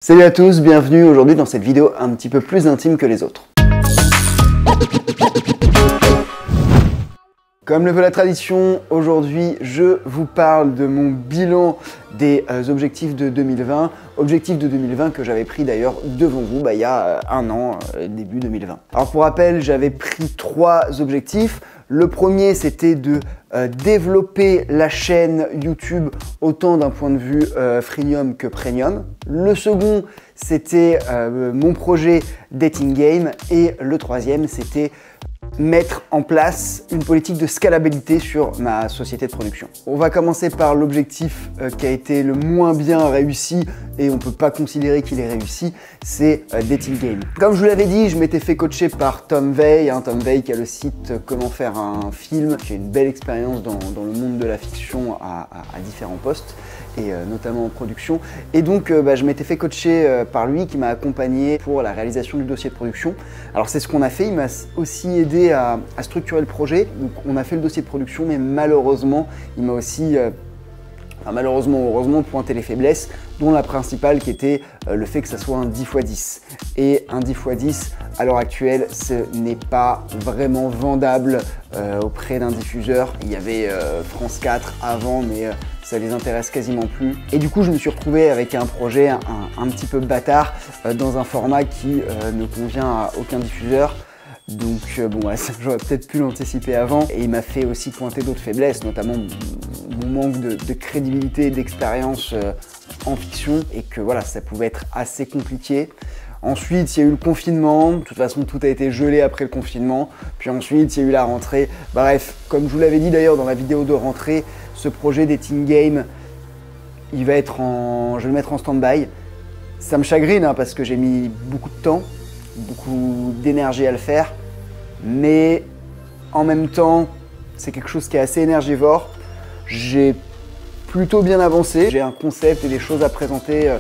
Salut à tous, bienvenue aujourd'hui dans cette vidéo un petit peu plus intime que les autres. Comme le veut la tradition, aujourd'hui je vous parle de mon bilan des objectifs de 2020. Objectifs de 2020 que j'avais pris d'ailleurs devant vous il y a un an, début 2020. Alors pour rappel, j'avais pris 3 objectifs. Le premier, c'était de développer la chaîne YouTube autant d'un point de vue freemium que premium. Le second, c'était mon projet Dating Game. Et le troisième, c'était mettre en place une politique de scalabilité sur ma société de production. On va commencer par l'objectif qui a été le moins bien réussi et on ne peut pas considérer qu'il est réussi, c'est Dating Game. Comme je vous l'avais dit, je m'étais fait coacher par Tom Veil, Tom Veil qui a le site Comment faire un film, qui a une belle expérience dans le monde de la fiction à différents postes et notamment en production. Et donc je m'étais fait coacher par lui qui m'a accompagné pour la réalisation du dossier de production. Alors c'est ce qu'on a fait, il m'a aussi aidé à structurer le projet. Donc on a fait le dossier de production, mais malheureusement, il m'a aussi, malheureusement ou heureusement, pointé les faiblesses, dont la principale qui était le fait que ça soit un 10x10. Et un 10x10, à l'heure actuelle, ce n'est pas vraiment vendable auprès d'un diffuseur. Il y avait France 4 avant, mais ça les intéresse quasiment plus. Et du coup, je me suis retrouvé avec un projet un petit peu bâtard dans un format qui ne convient à aucun diffuseur. Donc j'aurais peut-être pu l'anticiper avant. Et il m'a fait aussi pointer d'autres faiblesses, notamment mon manque de crédibilité et d'expérience en fiction, et que voilà, ça pouvait être assez compliqué. Ensuite, il y a eu le confinement. De toute façon, tout a été gelé après le confinement. Puis ensuite, il y a eu la rentrée. Bref, comme je vous l'avais dit d'ailleurs dans la vidéo de rentrée, ce projet Dating Game, je vais le mettre en stand-by. Ça me chagrine parce que j'ai mis beaucoup de temps, beaucoup d'énergie à le faire. Mais en même temps, c'est quelque chose qui est assez énergivore. J'ai plutôt bien avancé. J'ai un concept et des choses à présenter,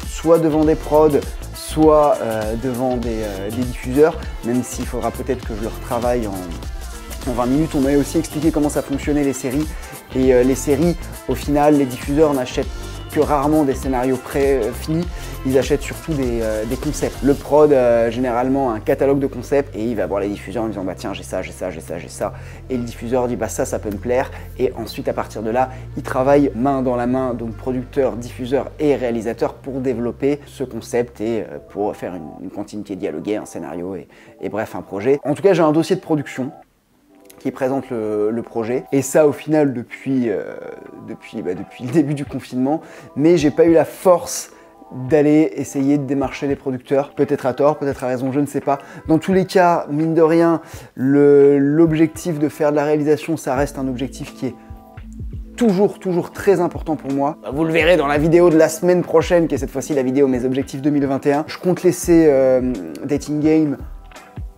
soit devant des prods, soit devant des diffuseurs, même s'il faudra peut-être que je le retravaille en 20 minutes. On m'avait aussi expliqué comment ça fonctionnait les séries. Et les séries, au final, les diffuseurs n'achètent que rarement des scénarios pré-finis, ils achètent surtout des concepts. Le prod, généralement, a un catalogue de concepts et il va voir les diffuseurs en disant bah tiens, j'ai ça, j'ai ça, j'ai ça, j'ai ça. Et le diffuseur dit bah ça peut me plaire. Et ensuite, à partir de là, ils travaillent main dans la main, donc producteur, diffuseur et réalisateur, pour développer ce concept et pour faire une continuité dialoguée, un scénario et bref, un projet. En tout cas, j'ai un dossier de production qui présente le projet. Et ça, au final, depuis le début du confinement. Mais j'ai pas eu la force d'aller essayer de démarcher les producteurs. Peut-être à tort, peut-être à raison, je ne sais pas. Dans tous les cas, mine de rien, l'objectif de faire de la réalisation, ça reste un objectif qui est toujours très important pour moi. Vous le verrez dans la vidéo de la semaine prochaine, qui est cette fois-ci la vidéo Mes objectifs 2021. Je compte laisser Dating Game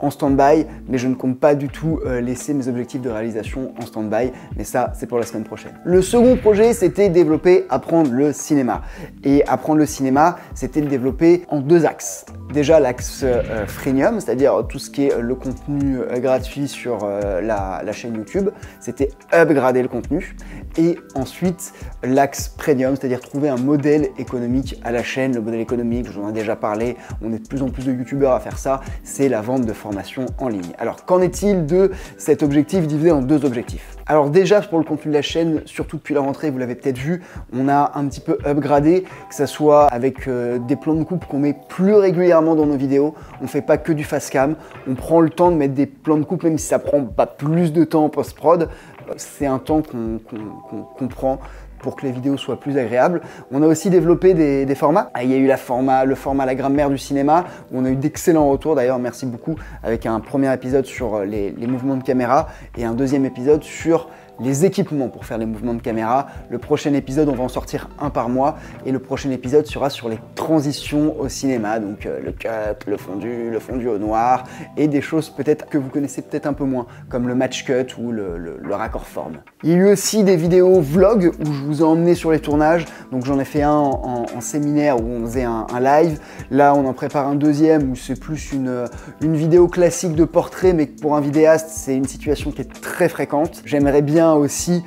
en stand-by, mais je ne compte pas du tout laisser mes objectifs de réalisation en stand-by, mais ça, c'est pour la semaine prochaine. Le second projet, c'était développer, apprendre le cinéma. Et apprendre le cinéma, c'était le développer en 2 axes. Déjà, l'axe freemium, c'est-à-dire tout ce qui est le contenu gratuit sur la chaîne YouTube, c'était upgrader le contenu. Et ensuite, l'axe premium, c'est-à-dire trouver un modèle économique à la chaîne. Le modèle économique, je vous en ai déjà parlé, on est de plus en plus de youtubeurs à faire ça, c'est la vente de formations en ligne. Alors, qu'en est-il de cet objectif divisé en 2 objectifs? Alors déjà, pour le contenu de la chaîne, surtout depuis la rentrée, vous l'avez peut-être vu, on a un petit peu upgradé, que ça soit avec des plans de coupe qu'on met plus régulièrement dans nos vidéos. On fait pas que du fast cam, on prend le temps de mettre des plans de coupe, même si ça prend pas plus de temps en post-prod. C'est un temps qu'on prend pour que les vidéos soient plus agréables. On a aussi développé des formats. Il y a eu le format La grammaire du cinéma, où on a eu d'excellents retours. D'ailleurs, merci beaucoup, avec un premier épisode sur les mouvements de caméra et un deuxième épisode sur les équipements pour faire les mouvements de caméra. Le prochain épisode, on va en sortir un par mois, et le prochain épisode sera sur les transitions au cinéma, donc le cut, le fondu au noir, et des choses peut-être que vous connaissez peut-être un peu moins, comme le match cut ou le raccord forme. Il y a eu aussi des vidéos vlog où je vous ai emmené sur les tournages, donc j'en ai fait un en séminaire où on faisait un live. Là, on en prépare un deuxième où c'est plus une vidéo classique de portrait, mais pour un vidéaste, c'est une situation qui est très fréquente. J'aimerais bien aussi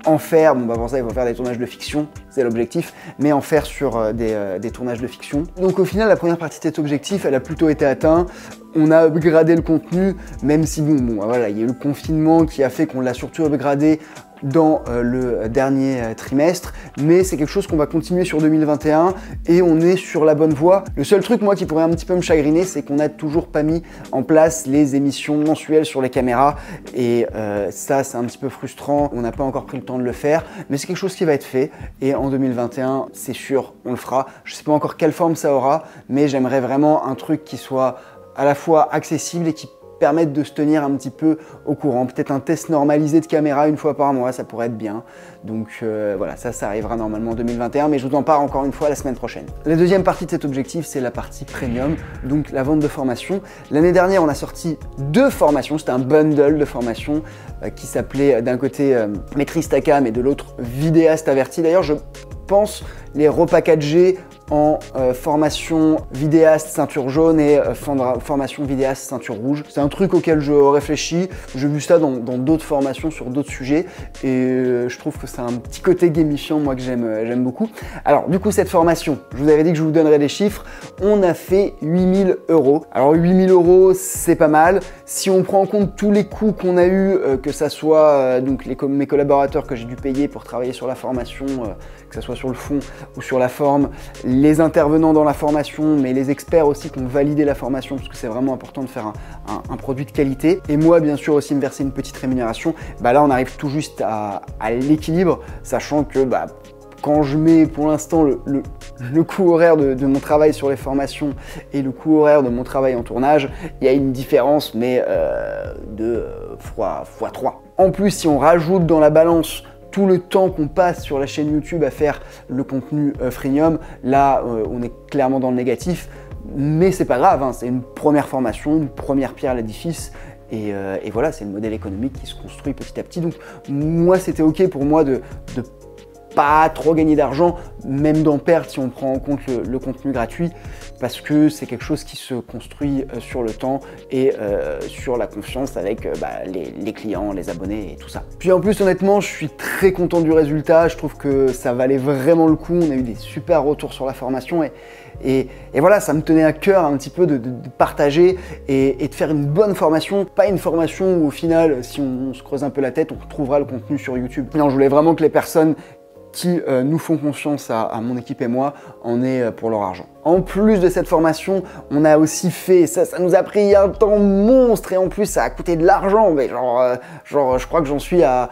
en faire, bon bah pour ça il faut faire des tournages de fiction, c'est l'objectif, mais en faire sur des tournages de fiction. Donc au final, la première partie de cet objectif, elle a plutôt été atteinte. On a upgradé le contenu, même si bon voilà, il y a eu le confinement qui a fait qu'on l'a surtout upgradé dans le dernier trimestre, mais c'est quelque chose qu'on va continuer sur 2021 et on est sur la bonne voie. Le seul truc moi qui pourrait un petit peu me chagriner, c'est qu'on n'a toujours pas mis en place les émissions mensuelles sur les caméras et ça c'est un petit peu frustrant, on n'a pas encore pris le temps de le faire, mais c'est quelque chose qui va être fait et en 2021 c'est sûr on le fera. Je sais pas encore quelle forme ça aura, mais j'aimerais vraiment un truc qui soit à la fois accessible et qui permettre de se tenir un petit peu au courant. Peut-être un test normalisé de caméra une fois par mois, ça pourrait être bien. Donc voilà, ça arrivera normalement en 2021, mais je vous en parle encore une fois la semaine prochaine. La deuxième partie de cet objectif, c'est la partie premium, donc la vente de formation. L'année dernière, on a sorti 2 formations, c'était un bundle de formations qui s'appelait d'un côté Maîtrise ta cam et de l'autre Vidéaste averti. D'ailleurs, je pense les repackager en formation vidéaste ceinture jaune et formation vidéaste ceinture rouge. C'est un truc auquel je réfléchis, j'ai vu ça dans d'autres formations sur d'autres sujets et je trouve que c'est un petit côté gamifiant moi que j'aime beaucoup. Alors du coup cette formation, je vous avais dit que je vous donnerais des chiffres, on a fait 8000 €. Alors 8000 € c'est pas mal, si on prend en compte tous les coûts qu'on a eu, que ça soit donc mes collaborateurs que j'ai dû payer pour travailler sur la formation, que ce soit sur le fond ou sur la forme, les intervenants dans la formation, mais les experts aussi qui ont validé la formation, parce que c'est vraiment important de faire un produit de qualité. Et moi, bien sûr, aussi me verser une petite rémunération. Bah là, on arrive tout juste à l'équilibre, sachant que quand je mets pour l'instant le coût horaire de mon travail sur les formations et le coût horaire de mon travail en tournage, il y a une différence, mais de fois 3. En plus, si on rajoute dans la balance tout le temps qu'on passe sur la chaîne YouTube à faire le contenu freemium, là on est clairement dans le négatif, mais c'est pas grave, hein, c'est une première formation, une première pierre à l'édifice et voilà, c'est le modèle économique qui se construit petit à petit. Donc moi c'était ok pour moi de pas trop gagner d'argent, même d'en perdre si on prend en compte le contenu gratuit, parce que c'est quelque chose qui se construit sur le temps et sur la confiance avec les clients, les abonnés et tout ça. Puis en plus honnêtement, je suis très content du résultat, je trouve que ça valait vraiment le coup, on a eu des super retours sur la formation et voilà, ça me tenait à cœur un petit peu de partager et de faire une bonne formation, pas une formation où au final, si on se creuse un peu la tête, on retrouvera le contenu sur YouTube. Non, je voulais vraiment que les personnes qui nous font confiance à mon équipe et moi en aient pour leur argent. En plus de cette formation, on a aussi fait, ça nous a pris un temps monstre et en plus ça a coûté de l'argent, mais genre je crois que j'en suis à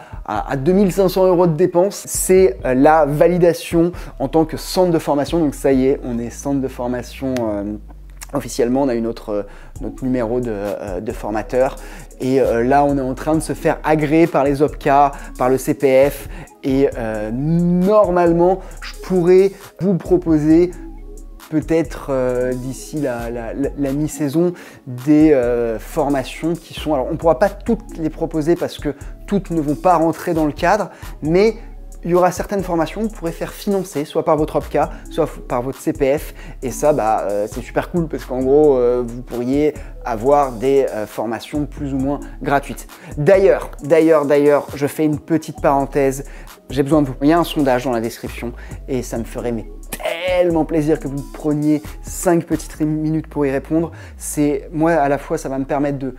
2500 € de dépenses. C'est la validation en tant que centre de formation, donc ça y est, on est centre de formation officiellement, on a eu notre numéro de formateur et là on est en train de se faire agréer par les OPCA, par le CPF et normalement je pourrais vous proposer peut-être d'ici la mi-saison des formations qui sont, alors on ne pourra pas toutes les proposer parce que toutes ne vont pas rentrer dans le cadre, mais il y aura certaines formations que vous pourrez faire financer, soit par votre OPCA, soit par votre CPF. Et ça, c'est super cool parce qu'en gros, vous pourriez avoir des formations plus ou moins gratuites. D'ailleurs, je fais une petite parenthèse. J'ai besoin de vous. Il y a un sondage dans la description et ça me ferait tellement plaisir que vous preniez 5 petites minutes pour y répondre. Moi, à la fois, ça va me permettre de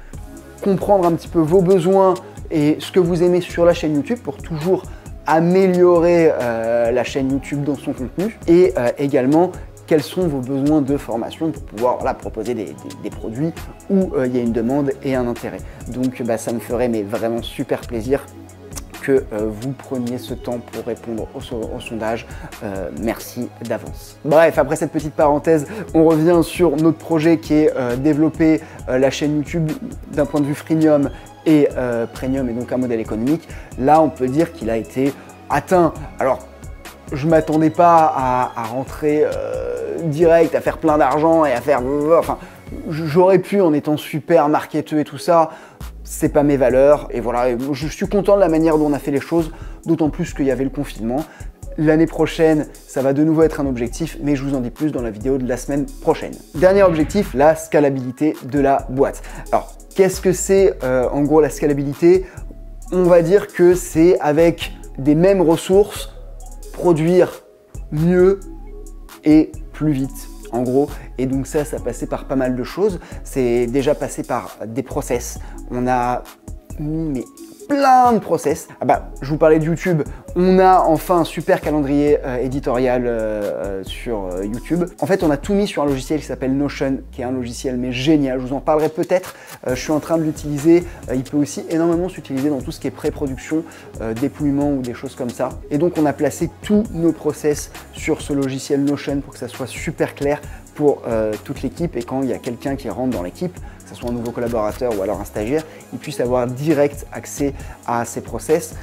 comprendre un petit peu vos besoins et ce que vous aimez sur la chaîne YouTube pour toujours améliorer la chaîne YouTube dans son contenu et également quels sont vos besoins de formation pour pouvoir proposer des produits où il y a une demande et un intérêt. Donc ça me ferait vraiment super plaisir que vous preniez ce temps pour répondre au sondage. Merci d'avance. Bref, après cette petite parenthèse, on revient sur notre projet qui est développer la chaîne YouTube d'un point de vue freemium et premium et donc un modèle économique. Là, on peut dire qu'il a été atteint. Alors, je ne m'attendais pas à rentrer direct, à faire plein d'argent et à faire... Enfin, j'aurais pu en étant super marketeux et tout ça. C'est pas mes valeurs et voilà, je suis content de la manière dont on a fait les choses, d'autant plus qu'il y avait le confinement. L'année prochaine, ça va de nouveau être un objectif, mais je vous en dis plus dans la vidéo de la semaine prochaine. Dernier objectif, la scalabilité de la boîte. Alors, qu'est-ce que c'est en gros la scalabilité? On va dire que c'est avec des mêmes ressources, produire mieux et plus vite, en gros. Et donc ça passait par pas mal de choses. C'est déjà passé par des process. On a mis plein de process. Ah bah, je vous parlais de YouTube. On a enfin un super calendrier éditorial sur YouTube. En fait, on a tout mis sur un logiciel qui s'appelle Notion, qui est un logiciel mais génial. Je vous en parlerai peut-être. Je suis en train de l'utiliser. Il peut aussi énormément s'utiliser dans tout ce qui est pré-production, dépouillement ou des choses comme ça. Et donc, on a placé tous nos process sur ce logiciel Notion pour que ça soit super clair pour toute l'équipe. Et quand il y a quelqu'un qui rentre dans l'équipe, que ce soit un nouveau collaborateur ou alors un stagiaire, il puisse avoir direct accès à ces process.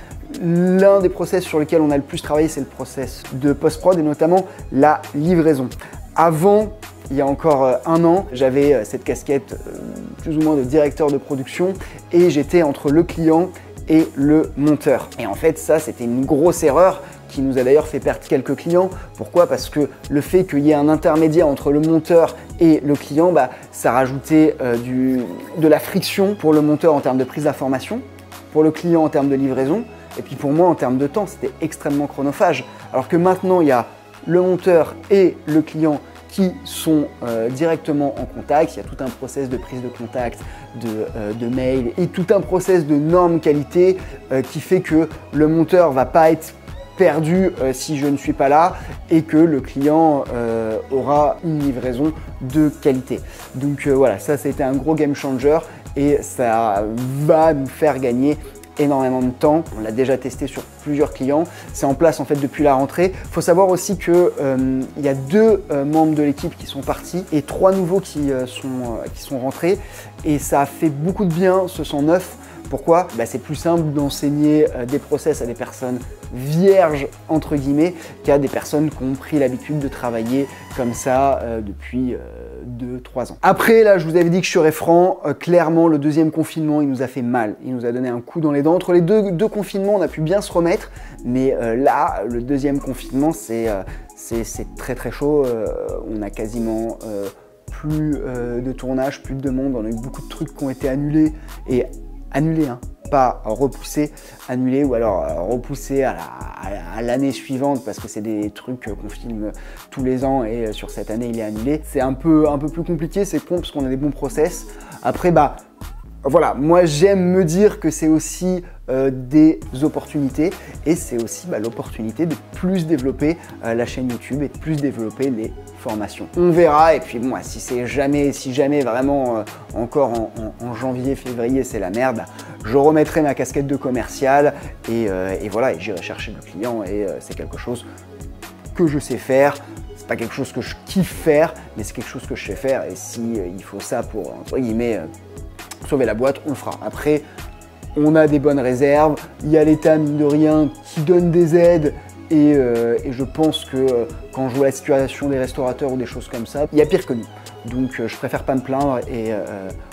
L'un des process sur lesquels on a le plus travaillé, c'est le process de post-prod et notamment la livraison. Avant, il y a encore un an, j'avais cette casquette plus ou moins de directeur de production et j'étais entre le client et le monteur. Et en fait, ça, c'était une grosse erreur qui nous a d'ailleurs fait perdre quelques clients. Pourquoi? Parce que le fait qu'il y ait un intermédiaire entre le monteur et le client, bah, ça rajoutait de la friction pour le monteur en termes de prise d'information, pour le client en termes de livraison, et puis pour moi en termes de temps, c'était extrêmement chronophage. Alors que maintenant, il y a le monteur et le client qui sont directement en contact. Il y a tout un process de prise de contact, de mail et tout un process de normes qualité qui fait que le monteur va pas être perdu si je ne suis pas là et que le client aura une livraison de qualité. Donc voilà, ça c'était un gros game changer et ça va nous faire gagner énormément de temps. On l'a déjà testé sur plusieurs clients. C'est en place en fait depuis la rentrée. Il faut savoir aussi que il y a 2 membres de l'équipe qui sont partis et 3 nouveaux qui sont rentrés. Et ça a fait beaucoup de bien, ce 109. Pourquoi? Bah, c'est plus simple d'enseigner des process à des personnes vierges, entre guillemets, qu'à des personnes qui ont pris l'habitude de travailler comme ça depuis 2-3 ans. Après, là, je vous avais dit que je serais franc. Clairement, le deuxième confinement, il nous a fait mal. Il nous a donné un coup dans les dents. Entre les deux confinements, on a pu bien se remettre. Mais là, le deuxième confinement, c'est très très chaud. On a quasiment plus de tournage, plus de demandes. On a eu beaucoup de trucs qui ont été annulés et annulé, hein, pas repoussé, annulé ou alors repoussé à l'année suivante parce que c'est des trucs qu'on filme tous les ans et sur cette année il est annulé. C'est un peu plus compliqué, c'est con parce qu'on a des bons process. Après, bah voilà, moi j'aime me dire que c'est aussi des opportunités et c'est aussi l'opportunité de plus développer la chaîne YouTube et de plus développer les formations. On verra et puis bon, si jamais vraiment encore en janvier, février c'est la merde, je remettrai ma casquette de commercial et voilà, et j'irai chercher le client et c'est quelque chose que je sais faire. C'est pas quelque chose que je kiffe faire, mais c'est quelque chose que je sais faire et si il faut ça pour, entre guillemets, sauver la boîte, on le fera. Après, on a des bonnes réserves, il y a l'État, mine de rien, qui donne des aides et je pense que quand je vois la situation des restaurateurs ou des choses comme ça, il y a pire que nous. Donc je préfère pas me plaindre et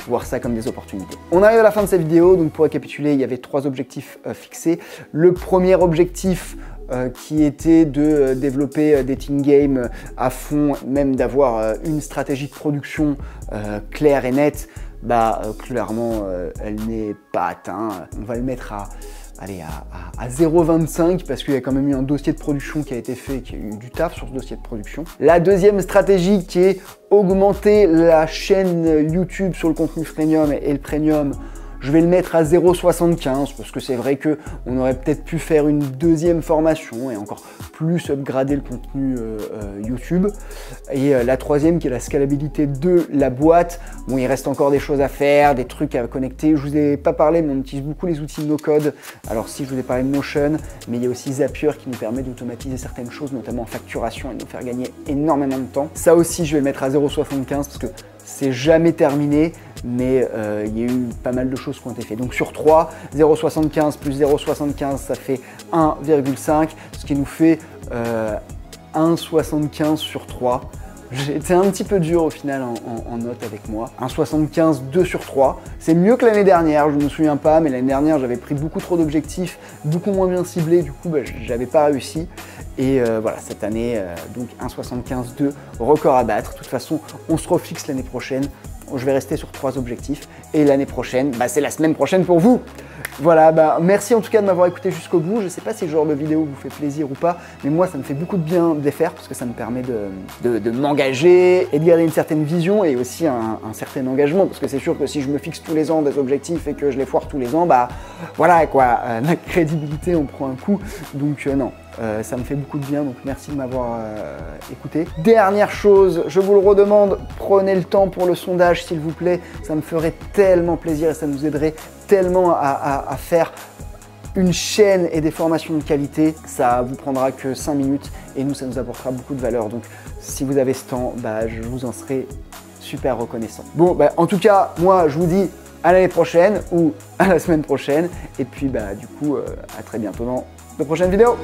voir ça comme des opportunités. On arrive à la fin de cette vidéo, donc pour récapituler, il y avait 3 objectifs fixés. Le premier objectif qui était de développer des team games à fond, même d'avoir une stratégie de production claire et nette, bah clairement elle n'est pas atteinte. On va le mettre à 0,25 parce qu'il y a quand même eu un dossier de production qui a été fait, qui a eu du taf sur ce dossier de production. La deuxième stratégie qui est augmenter la chaîne YouTube sur le contenu freemium et le premium, je vais le mettre à 0,75 parce que c'est vrai qu'on aurait peut-être pu faire une deuxième formation et encore plus upgrader le contenu YouTube. Et la troisième qui est la scalabilité de la boîte. Bon, il reste encore des choses à faire, des trucs à connecter. Je vous ai pas parlé, mais on utilise beaucoup les outils no-code. Alors si je vous ai parlé de Notion, mais il y a aussi Zapier qui nous permet d'automatiser certaines choses, notamment en facturation et de nous faire gagner énormément de temps. Ça aussi, je vais le mettre à 0,75 parce que c'est jamais terminé, mais il y a eu pas mal de choses qui ont été faites. Donc sur 3, 0,75 plus 0,75, ça fait 1,5, ce qui nous fait 1,75 sur 3. J'étais un petit peu dur au final en note avec moi. 1,75, 2 sur 3. C'est mieux que l'année dernière, je ne me souviens pas, mais l'année dernière j'avais pris beaucoup trop d'objectifs, beaucoup moins bien ciblés, du coup j'avais pas réussi. Et voilà, cette année, donc 1,75, 2, record à battre. De toute façon, on se refixe l'année prochaine je vais rester sur 3 objectifs. Et l'année prochaine, c'est la semaine prochaine pour vous. Voilà, merci en tout cas de m'avoir écouté jusqu'au bout. Je ne sais pas si ce genre de vidéo vous fait plaisir ou pas, mais moi ça me fait beaucoup de bien de les faire parce que ça me permet de m'engager et de garder une certaine vision et aussi un certain engagement. Parce que c'est sûr que si je me fixe tous les ans des objectifs et que je les foire tous les ans, voilà quoi, la crédibilité on prend un coup. Donc non. Ça me fait beaucoup de bien, donc merci de m'avoir écouté. Dernière chose, je vous le redemande, prenez le temps pour le sondage s'il vous plaît, ça me ferait tellement plaisir et ça nous aiderait tellement à faire une chaîne et des formations de qualité. Ça vous prendra que 5 minutes et nous ça nous apportera beaucoup de valeur, donc si vous avez ce temps, je vous en serai super reconnaissant. Bon, en tout cas, moi je vous dis à l'année prochaine ou à la semaine prochaine et puis du coup à très bientôt dans de prochaines vidéos.